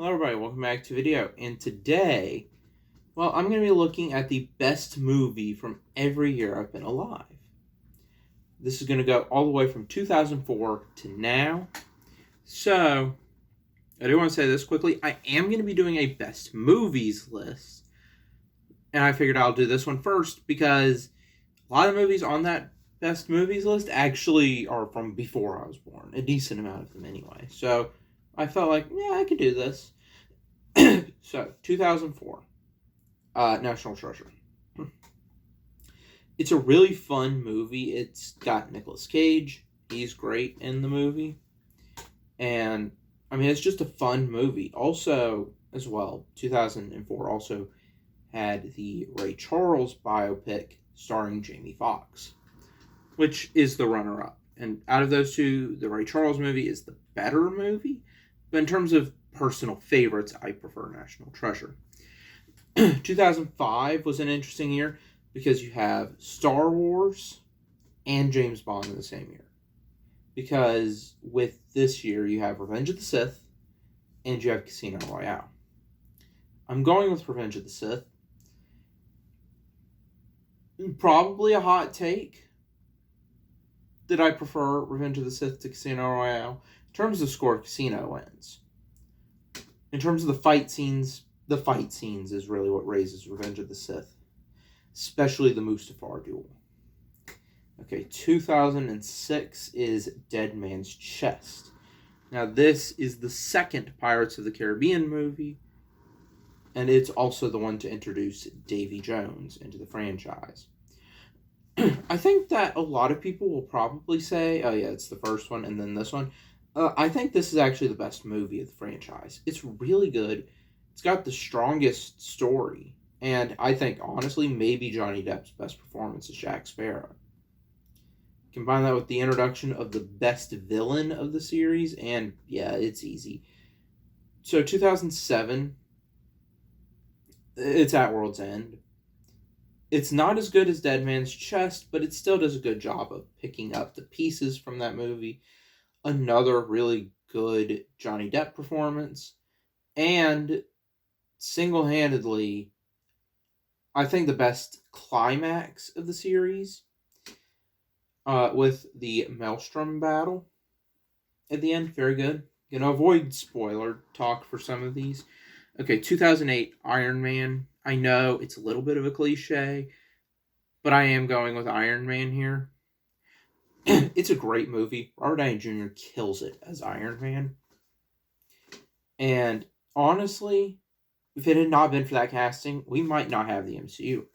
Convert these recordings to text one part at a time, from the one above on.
Hello everybody, welcome back to video. And today, I'm going to be looking at the best movie from every year I've been alive. This is going to go all the way from 2004 to now. So, I do want to say this quickly. I am going to be doing a best movies list. And I figured I'll do this one first because a lot of movies on that best movies list actually are from before I was born. A decent amount of them anyway. So, I felt like, yeah, I could do this. So, 2004, National Treasure. It's a really fun movie. It's got Nicolas Cage. He's great in the movie. And, it's just a fun movie. Also, as well, 2004 also had the Ray Charles biopic starring Jamie Foxx, which is the runner-up. And out of those two, the Ray Charles movie is the better movie. But in terms of personal favorites, I prefer National Treasure. 2005 was an interesting year because you have Star Wars and James Bond in the same year. Because with this year, you have Revenge of the Sith and you have Casino Royale. I'm going with Revenge of the Sith. Probably a hot take that I prefer Revenge of the Sith to Casino Royale. In terms of score, Casino wins. In terms of the fight scenes is really what raises Revenge of the Sith. Especially the Mustafar duel. Okay, 2006 is Dead Man's Chest. Now, this is the second Pirates of the Caribbean movie, and it's also the one to introduce Davy Jones into the franchise. I think that a lot of people will probably say, oh yeah, it's the first one and then this one. I think this is actually the best movie of the franchise. It's really good. It's got the strongest story. And I think, honestly, maybe Johnny Depp's best performance is Jack Sparrow. Combine that with the introduction of the best villain of the series, and yeah, it's easy. So 2007, it's At World's End. It's not as good as Dead Man's Chest, but it still does a good job of picking up the pieces from that movie. Another really good Johnny Depp performance. And single-handedly, I think the best climax of the series with the Maelstrom battle at the end. Very good. Gonna avoid spoiler talk for some of these. Okay, 2008 Iron Man. I know it's a little bit of a cliche, but I am going with Iron Man here. It's a great movie. Robert Downey Jr. kills it as Iron Man. And honestly, if it had not been for that casting, we might not have the MCU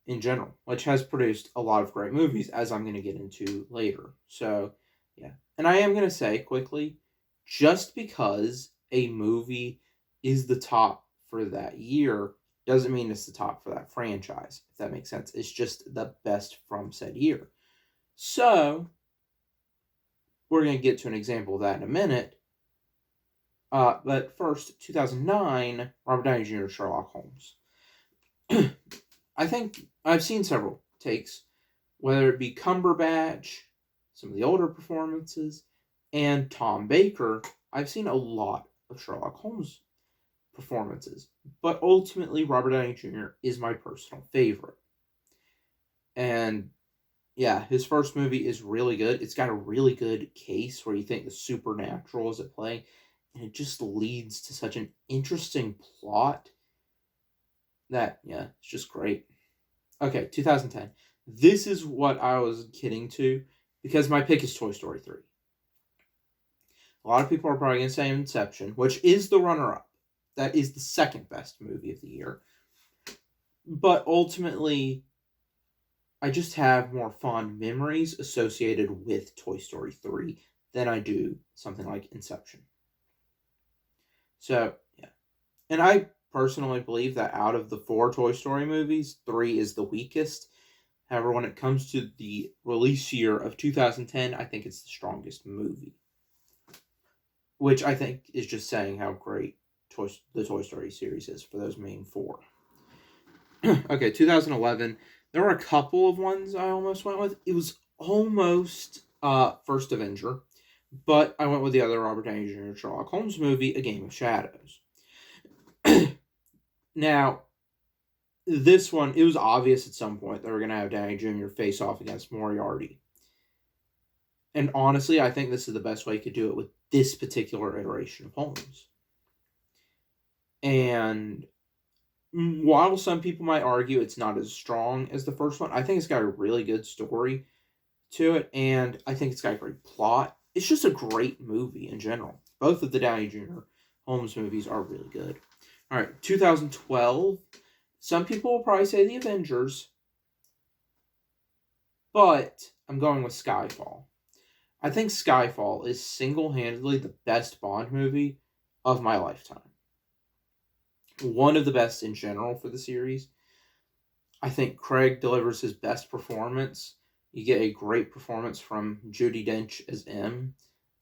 in general, which has produced a lot of great movies, as I'm going to get into later. So, yeah. And I am going to say quickly, just because a movie is the top for that year doesn't mean it's the top for that franchise, if that makes sense. It's just the best from said year. So, we're going to get to an example of that in a minute. But first, 2009, Robert Downey Jr. Sherlock Holmes. I think I've seen several takes, whether it be Cumberbatch, some of the older performances, and Tom Baker. I've seen a lot of Sherlock Holmes performances, but ultimately Robert Downey Jr. is my personal favorite. And yeah, his first movie is really good. It's got a really good case where you think the supernatural is at play, and it just leads to such an interesting plot that, yeah, it's just great. Okay, 2010. This is what I was getting to, because my pick is Toy Story 3. A lot of people are probably going to say Inception, which is the runner-up. That is the second best movie of the year. But ultimately, I just have more fond memories associated with Toy Story 3 than I do something like Inception. So, yeah. And I personally believe that out of the 4 Toy Story movies, 3 is the weakest. However, when it comes to the release year of 2010, I think it's the strongest movie. Which I think is just saying how great the Toy Story series is for those main 4. Okay, 2011. There were a couple of ones I almost went with. It was almost First Avenger, But I went with the other Robert Downey Jr. Sherlock Holmes movie, A Game of Shadows. Now, this one, it was obvious at some point they were going to have Downey Jr. face off against Moriarty. And honestly, I think this is the best way to do it with this particular iteration of Holmes. And while some people might argue it's not as strong as the first one, I think it's got a really good story to it, and I think it's got a great plot. It's just a great movie in general. Both of the Downey Jr. Holmes movies are really good. All right, 2012. Some people will probably say The Avengers, but I'm going with Skyfall. I think Skyfall is single-handedly the best Bond movie of my lifetime. One of the best in general for the series. I think Craig delivers his best performance. You get a great performance from Judi Dench as M,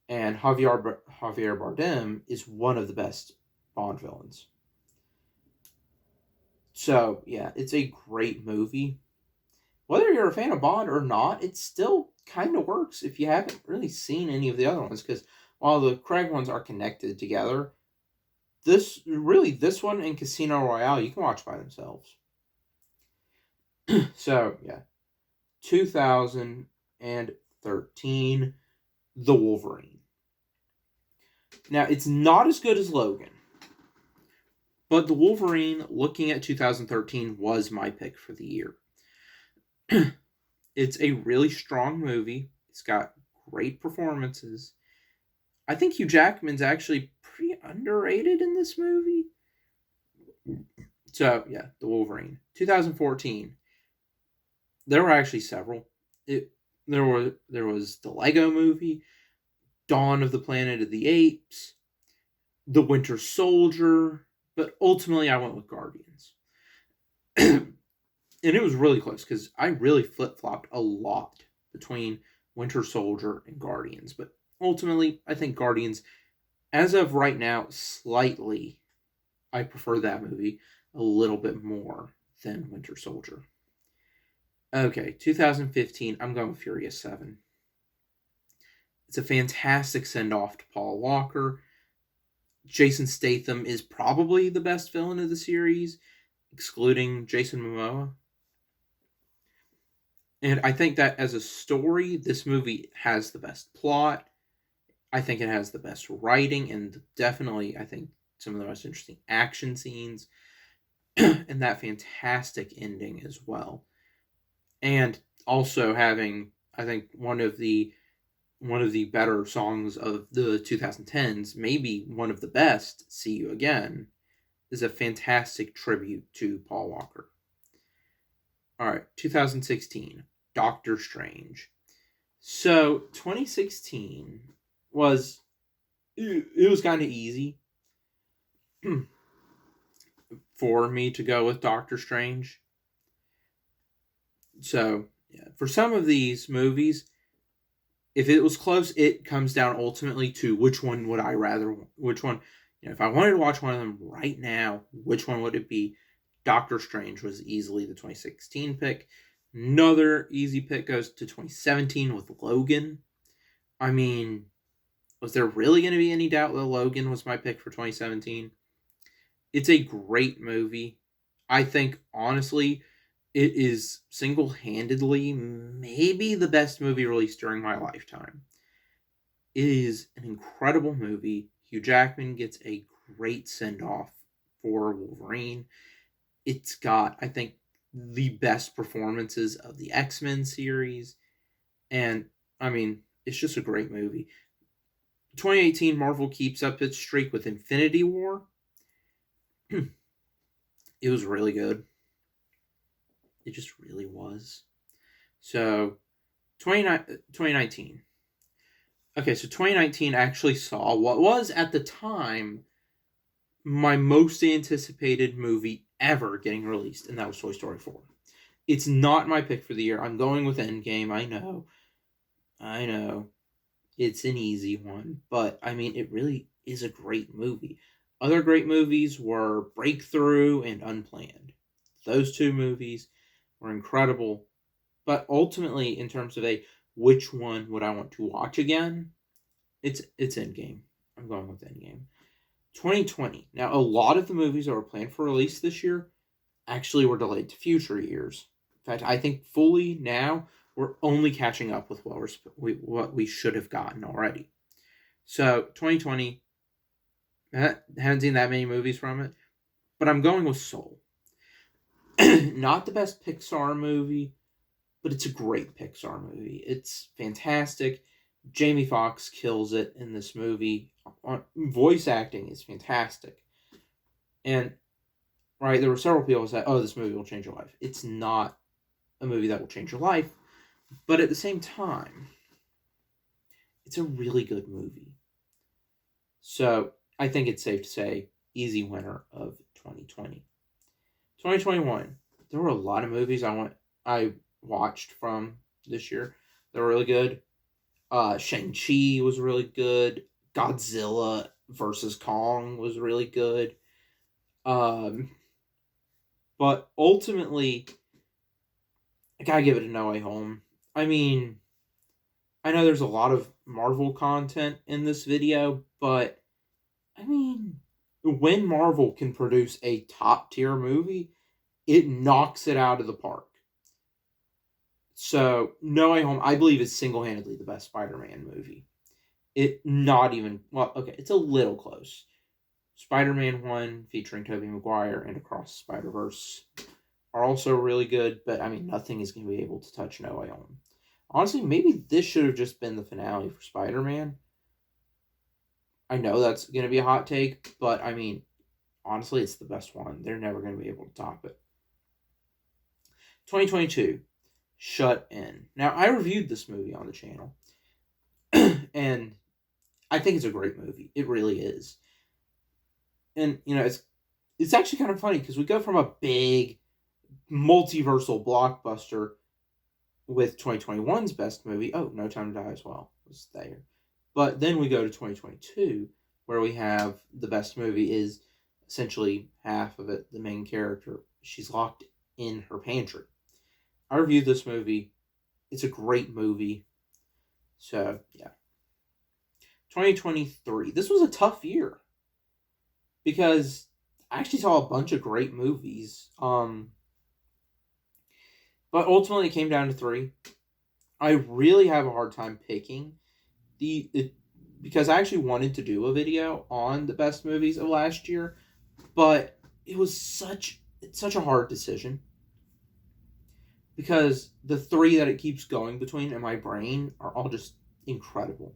and Javier Bardem is one of the best Bond villains. So, yeah, it's a great movie. Whether you're a fan of Bond or not, it still kind of works if you haven't really seen any of the other ones, because while the Craig ones are connected together, this one and Casino Royale you can watch by themselves. So, yeah. 2013, The Wolverine. Now, it's not as good as Logan, but The Wolverine, looking at 2013, was my pick for the year. It's a really strong movie. It's got great performances. I think Hugh Jackman's actually pretty underrated in this movie. So, yeah, The Wolverine. 2014. There were actually several. There was the Lego Movie, Dawn of the Planet of the Apes, The Winter Soldier, but ultimately I went with Guardians. And it was really close because I really flip-flopped a lot between Winter Soldier and Guardians, but ultimately I think Guardians, as of right now, slightly, I prefer that movie a little bit more than Winter Soldier. Okay, 2015, I'm going with Furious 7. It's a fantastic send-off to Paul Walker. Jason Statham is probably the best villain of the series, excluding Jason Momoa. And I think that as a story, this movie has the best plot. I think it has the best writing, and definitely, I think, some of the most interesting action scenes, and that fantastic ending as well. And also having, I think, one of the better songs of the 2010s, maybe one of the best, See You Again, is a fantastic tribute to Paul Walker. All right, 2016, Doctor Strange. So 2016 was kind of easy for me to go with Doctor Strange. So, yeah, for some of these movies, if it was close, it comes down ultimately to which one would I rather, which one, if I wanted to watch one of them right now, which one would it be? Doctor Strange was easily the 2016 pick. Another easy pick goes to 2017 with Logan. I mean, was there really going to be any doubt that Logan was my pick for 2017? It's a great movie. I think, honestly, it is single-handedly maybe the best movie released during my lifetime. It is an incredible movie. Hugh Jackman gets a great send-off for Wolverine. It's got, I think, the best performances of the X-Men series. And, I mean, it's just a great movie. 2018, Marvel keeps up its streak with Infinity War. It was really good. It just really was. So, 2019. Okay, so 2019 actually saw what was, at the time, my most anticipated movie ever getting released, and that was Toy Story 4. It's not my pick for the year. I'm going with Endgame, I know. It's an easy one, but, I mean, it really is a great movie. Other great movies were Breakthrough and Unplanned. Those two movies were incredible, but ultimately, in terms of which one would I want to watch again, It's Endgame. I'm going with Endgame. 2020. Now, a lot of the movies that were planned for release this year actually were delayed to future years. In fact, I think fully now we're only catching up with what we should have gotten already. So 2020, haven't seen that many movies from it, but I'm going with Soul. Not the best Pixar movie, but it's a great Pixar movie. It's fantastic. Jamie Foxx kills it in this movie. Voice acting is fantastic. And, right, there were several people who said, oh, this movie will change your life. It's not a movie that will change your life, but at the same time, it's a really good movie. So, I think it's safe to say, easy winner of 2020. 2021, there were a lot of movies I watched from this year. They were really good. Shang-Chi was really good. Godzilla vs. Kong was really good. But ultimately, I gotta give it a No Way Home. I mean, I know there's a lot of Marvel content in this video, but I mean, when Marvel can produce a top tier movie, it knocks it out of the park. So, No Way Home, I believe, is single-handedly the best Spider-Man movie. It's a little close. Spider-Man 1, featuring Tobey Maguire, and Across the Spider-Verse are also really good, but, I mean, nothing is going to be able to touch No Way Home. Honestly, maybe this should have just been the finale for Spider-Man. I know that's going to be a hot take, but, I mean, honestly, it's the best one. They're never going to be able to top it. 2022. Shut In. Now, I reviewed this movie on the channel, and I think it's a great movie. It really is. And, it's actually kind of funny, because we go from a big, multiversal blockbuster with 2021's best movie, No Time to Die as well, was there. But then we go to 2022, where we have the best movie is essentially half of it, the main character. She's locked in her pantry. I reviewed this movie. It's a great movie. So, yeah. 2023. This was a tough year, because I actually saw a bunch of great movies. But ultimately it came down to 3. I really have a hard time picking because I actually wanted to do a video on the best movies of last year, but it's such a hard decision, because the 3 that it keeps going between in my brain are all just incredible.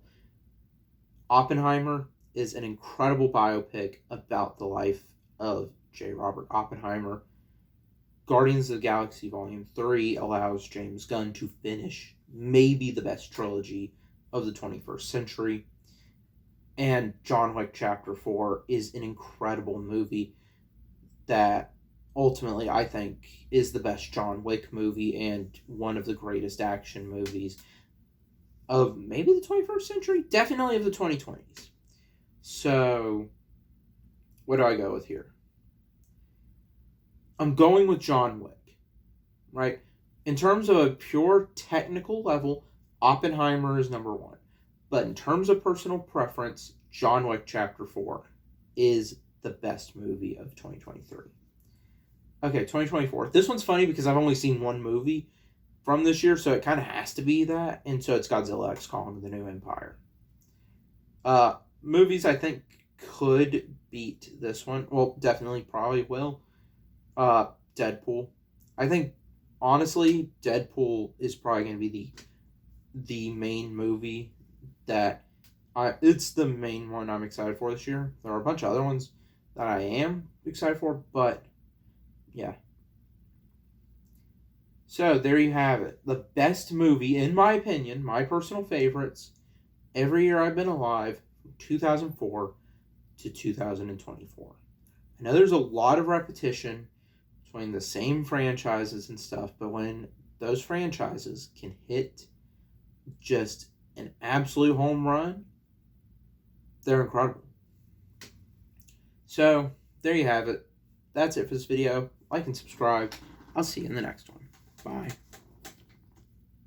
Oppenheimer is an incredible biopic about the life of J. Robert Oppenheimer. Guardians of the Galaxy Volume 3 allows James Gunn to finish maybe the best trilogy of the 21st century. And John Wick Chapter 4 is an incredible movie that ultimately I think is the best John Wick movie and one of the greatest action movies of maybe the 21st century, definitely of the 2020s. So, what do I go with here? I'm going with John Wick, right? In terms of a pure technical level, Oppenheimer is number 1. But in terms of personal preference, John Wick Chapter 4 is the best movie of 2023. Okay, 2024. This one's funny because I've only seen one movie from this year, so it kind of has to be that. And so it's Godzilla X Kong: The New Empire. Movies I think could beat this one. Well, definitely probably will. Deadpool. I think, honestly, Deadpool is probably going to be the main movie that it's the main one I'm excited for this year. There are a bunch of other ones that I am excited for, but yeah. So there you have it. The best movie, in my opinion, my personal favorites, every year I've been alive, from 2004 to 2024. I know there's a lot of repetition between the same franchises and stuff, but when those franchises can hit just an absolute home run, they're incredible. So, there you have it. That's it for this video. Like and subscribe. I'll see you in the next one. Bye.